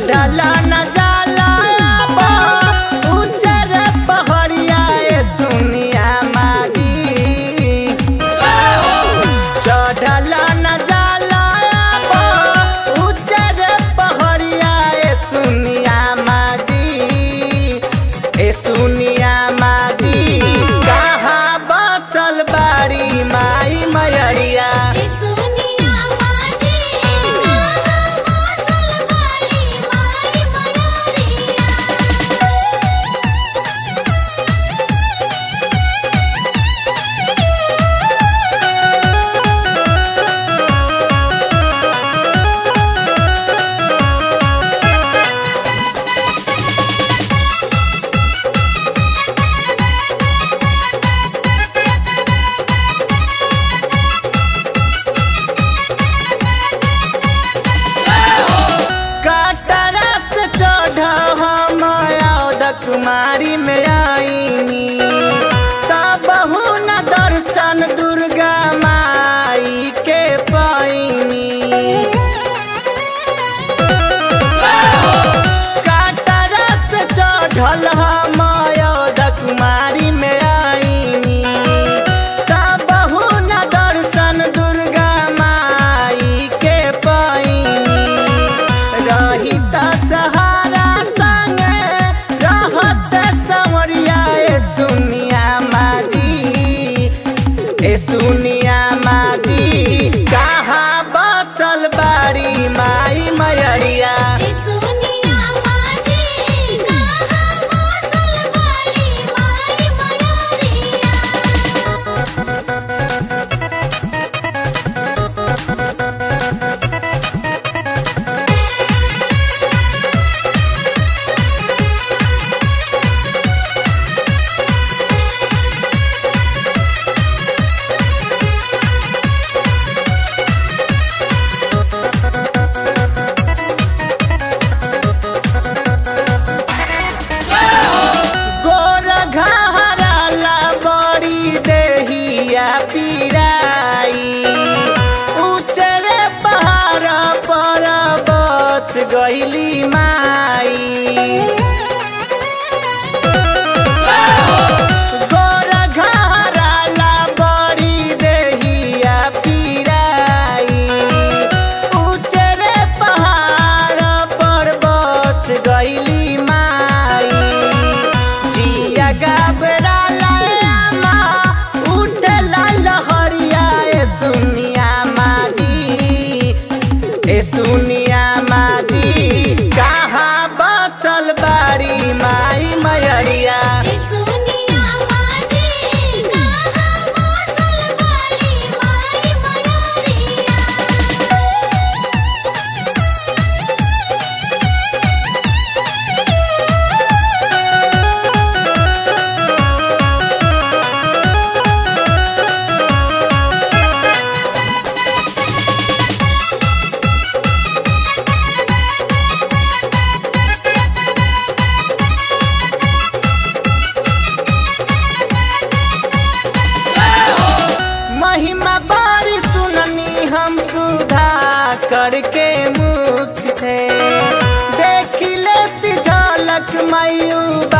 चढ़ला न जाला उजर पहरिया सुनिया माजी। चढ़ला न जाला उजर पहरिया सुनिया माजी। सुनिया माजी कहाँ बसल बाड़ी माई मयरिया। कुमारी में आईनी तब न दर्शन दुर्गा माई के पाईनी। काटरा से चढ़ल हम कुमारी में आईनी तब न दर्शन दुर्गा माई के पाईनी। रही त सहारा सुनिया माजी कहाँ बसल बाड़ी माई मयरिया। उचरे पहाड़ पर बस गईली माई। गोर घराला बड़ी देहिया पिराई। उचरे पहाड़ पर बस गईली माई। जिया गाबरा सुनिया माजी कहाँ बसल बाड़ी माई मयरिया। महिमा बारी सुननी हम सुधा करके मुख से। देख लेती झलक मयूबा